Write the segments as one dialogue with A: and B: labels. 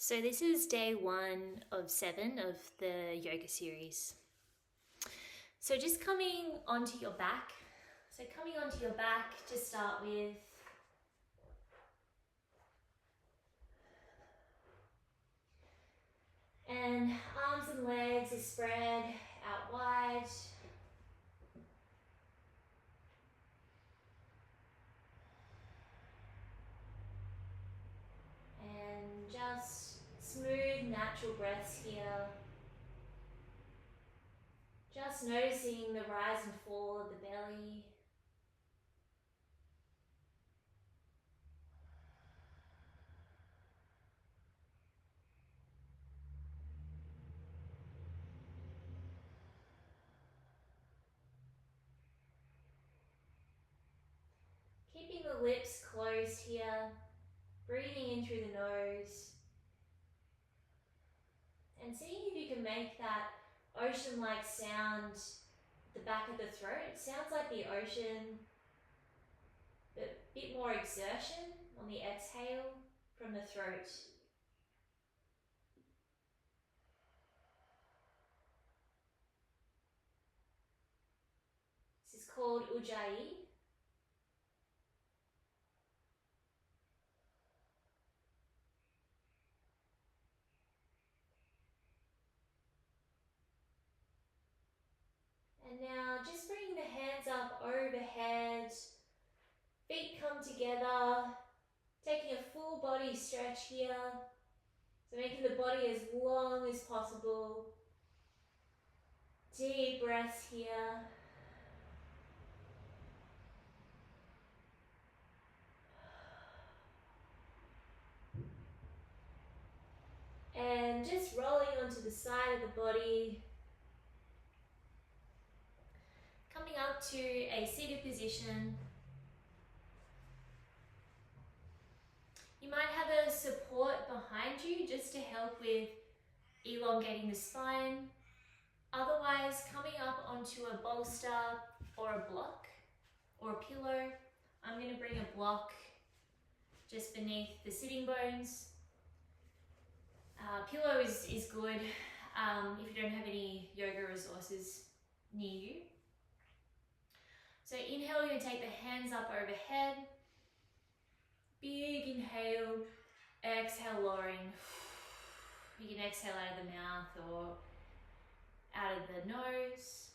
A: So this is day 1 of 7 of the yoga series. So just coming onto your back. So coming onto your back to start with. And arms and legs are spread out wide. And just smooth, natural breaths here. Just noticing the rise and fall of the belly. Keeping the lips closed here. Breathing in through the nose. And seeing if you can make that ocean-like sound at the back of the throat. It sounds like the ocean, but a bit more exertion on the exhale from the throat. This is called Ujjayi. And now just bring the hands up overhead, feet come together, taking a full body stretch here. So making the body as long as possible. Deep breaths here. And just rolling onto the side of the body. Coming up to a seated position. You might have a support behind you just to help with elongating the spine. Otherwise, coming up onto a bolster or a block or a pillow. I'm going to bring a block just beneath the sitting bones. Pillow is good if you don't have any yoga resources near you. So inhale, you're going to take the hands up overhead. Big inhale, exhale, lowering. You can exhale out of the mouth or out of the nose.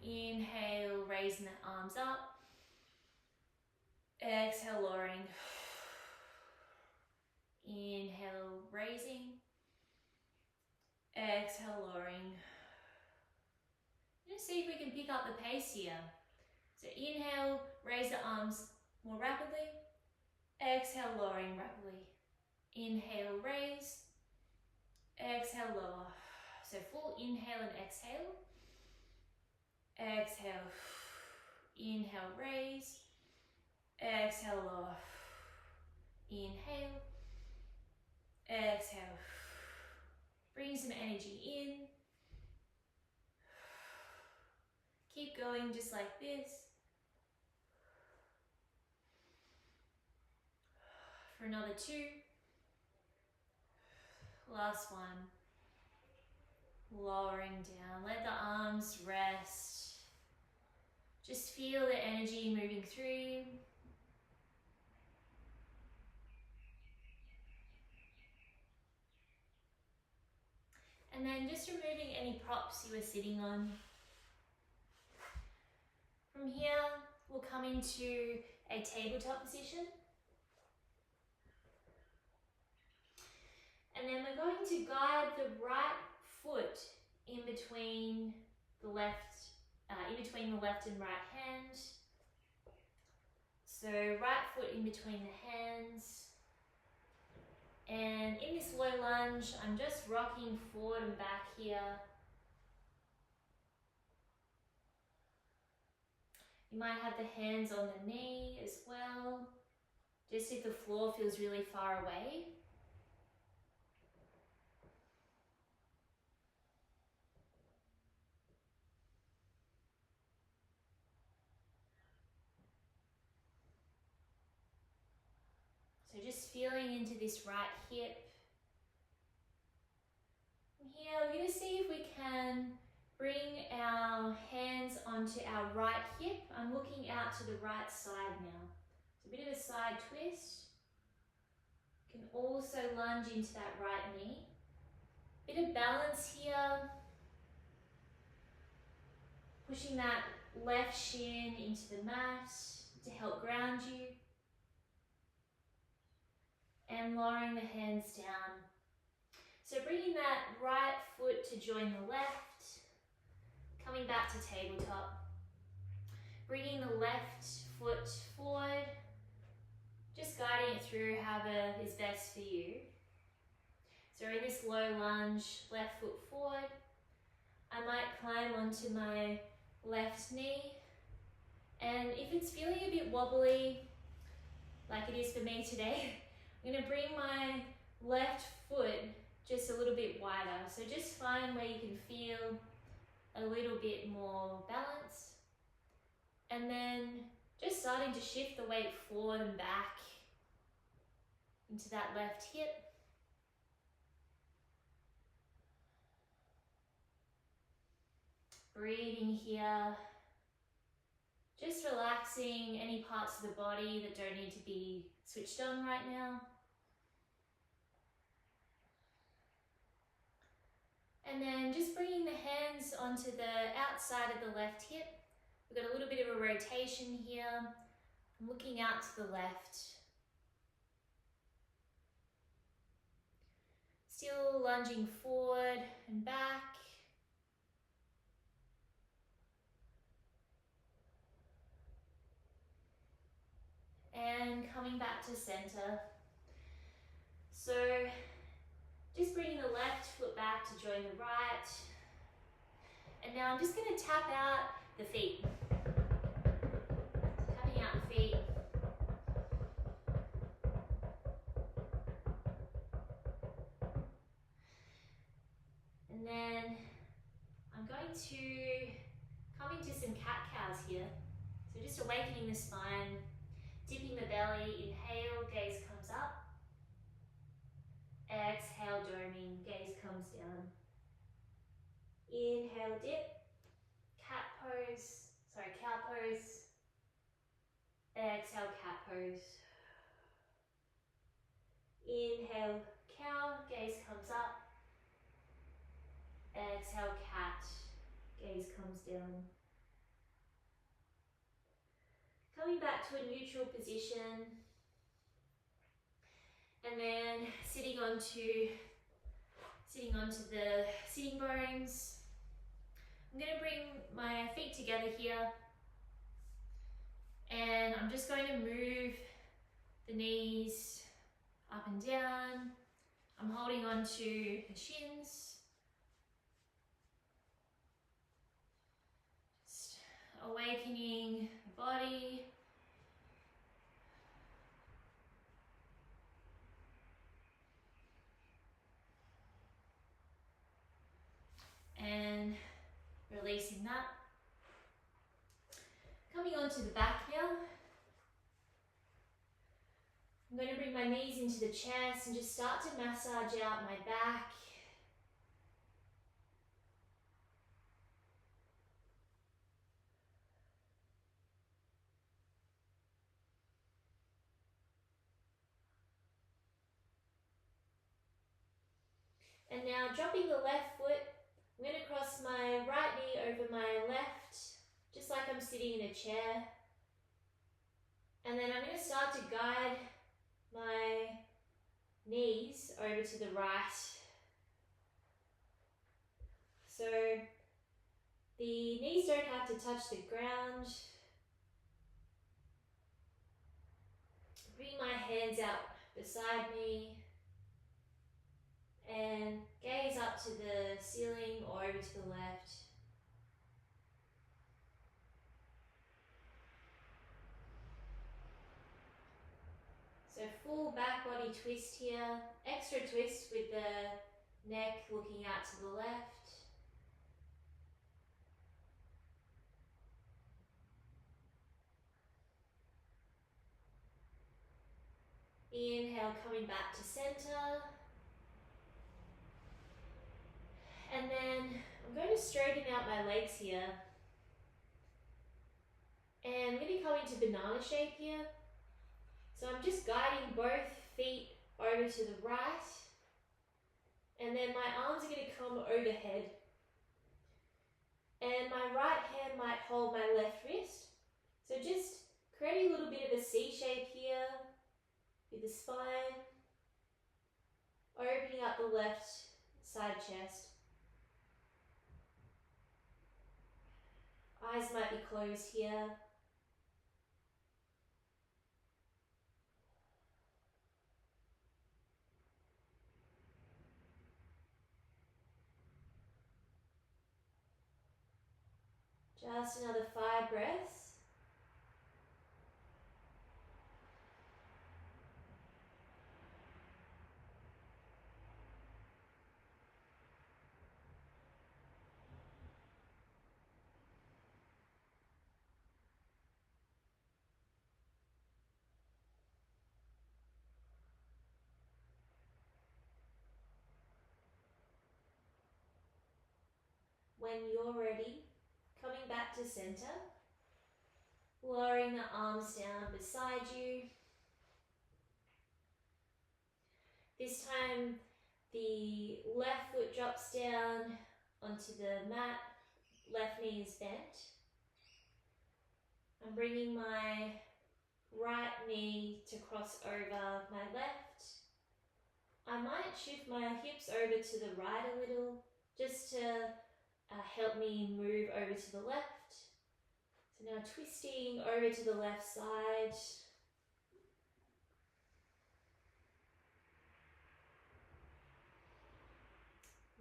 A: Inhale, raising the arms up. Exhale, lowering. Inhale, raising. Exhale, lowering. Let's see if we can pick up the pace here. So inhale, raise the arms more rapidly. Exhale, lowering rapidly. Inhale, raise. Exhale, lower. So full inhale and exhale. Exhale. Inhale, raise. Exhale, lower. Inhale. Exhale. Bring some energy in. Keep going just like this. For another 2. Last one. Lowering down. Let the arms rest. Just feel the energy moving through you. And then just removing any props you were sitting on. From here, we'll come into a tabletop position. And then we're going to guide the right foot in between the left and right hand. So right foot in between the hands. And in this low lunge, I'm just rocking forward and back here. You might have the hands on the knee as well, just if the floor feels really far away. So just just feeling into this right hip. From here, we're going to see if we can bring our hands onto our right hip. I'm looking out to the right side now. It's a bit of a side twist. You can also lunge into that right knee. Bit of balance here. Pushing that left shin into the mat to help ground you. And lowering the hands down. So bringing that right foot to join the left. Coming back to tabletop. Bringing the left foot forward. Just guiding it through however is best for you. So in this low lunge, left foot forward. I might climb onto my left knee. And if it's feeling a bit wobbly, like it is for me today, I'm going to bring my left foot just a little bit wider. So just find where you can feel a little bit more balance. And then just starting to shift the weight forward and back into that left hip. Breathing here. Just relaxing any parts of the body that don't need to be switched on right now. And then just bringing the hands onto the outside of the left hip. We've got a little bit of a rotation here. I'm looking out to the left. Still lunging forward and back. And coming back to center. So just bringing the left foot back to join the right. And now I'm just going to tap out the feet. Tapping out the feet. And then I'm going to come into some cat-cows here. So just awakening the spine, dipping the belly, inhale, gaze comes up. Exhale, doming, gaze comes down. Inhale, dip, cow pose. Exhale, cat pose. Inhale, cow, gaze comes up. Exhale, cat, gaze comes down. Coming back to a neutral position. And then sitting onto the sitting bones. I'm going to bring my feet together here. And I'm just going to move the knees up and down. I'm holding on to the shins. Just awakening the body. And releasing that. Coming onto the back now. I'm going to bring my knees into the chest and just start to massage out my back. And now dropping the left foot, I'm going to cross my right knee over my left, just like I'm sitting in a chair. And then I'm going to start to guide my knees over to the right. So the knees don't have to touch the ground. Bring my hands out beside me. And gaze up to the ceiling or over to the left. So full back body twist here. Extra twist with the neck looking out to the left. Inhale. inhale, coming back to center. And then I'm going to straighten out my legs here. And I'm going to come into banana shape here. So I'm just guiding both feet over to the right. And then my arms are going to come overhead. And my right hand might hold my left wrist. So just create a little bit of a C shape here with the spine. Opening up the left side chest. Eyes might be closed here. Just another 5 breaths. When you're ready, coming back to center, lowering the arms down beside you. This time the left foot drops down onto the mat, left knee is bent. I'm bringing my right knee to cross over my left. I might shift my hips over to the right a little, just to help me move over to the left. So now twisting over to the left side.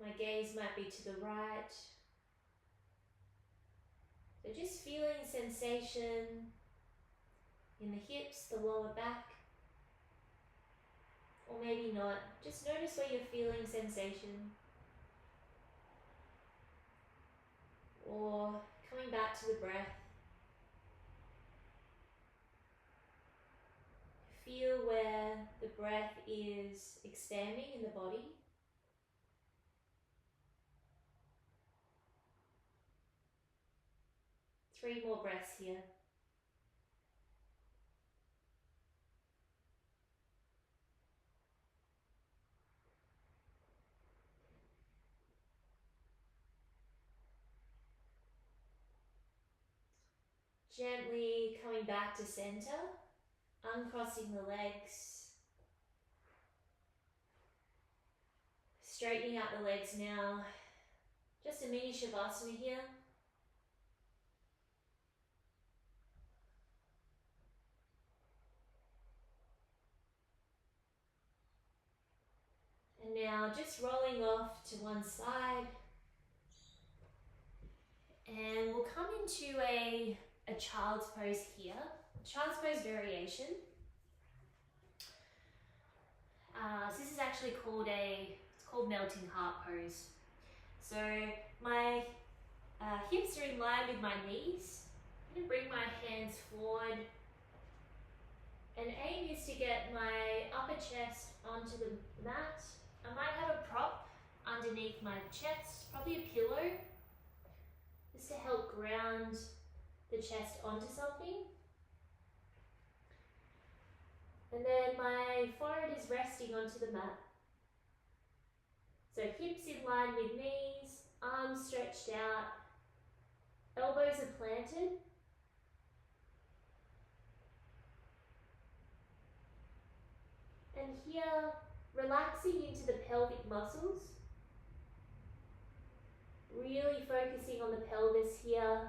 A: My gaze might be to the right. So just feeling sensation in the hips, the lower back. Or maybe not. Just notice where you're feeling sensation. Or coming back to the breath. Feel where the breath is expanding in the body. Three more breaths here. Gently coming back to center, uncrossing the legs. Straightening out the legs now. Just a mini Shavasana here. And now just rolling off to one side. And we'll come into a child's pose here. Child's pose variation. So this is actually called it's called melting heart pose. So my hips are in line with my knees. I'm going to bring my hands forward. And aim is to get my upper chest onto the mat. I might have a prop underneath my chest, probably a pillow, just to help ground the chest onto something. And then my forehead is resting onto the mat. So hips in line with knees, arms stretched out, elbows are planted. And here, relaxing into the pelvic muscles. Really focusing on the pelvis here.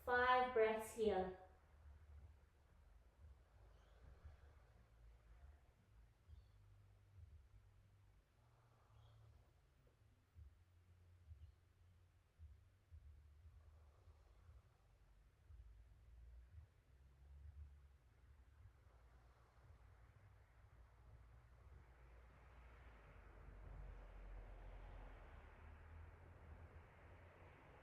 A: Five breaths here.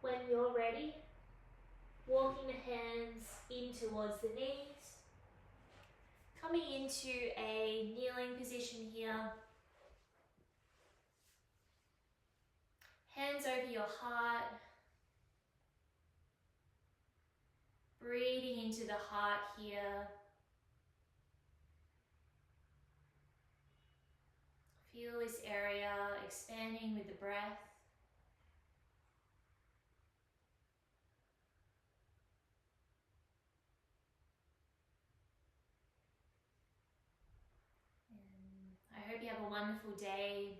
A: When you're ready, Walking the hands in towards the knees. Coming into a kneeling position here. Hands over your heart. Breathing into the heart here. Feel this area expanding with the breath. And I hope you have a wonderful day.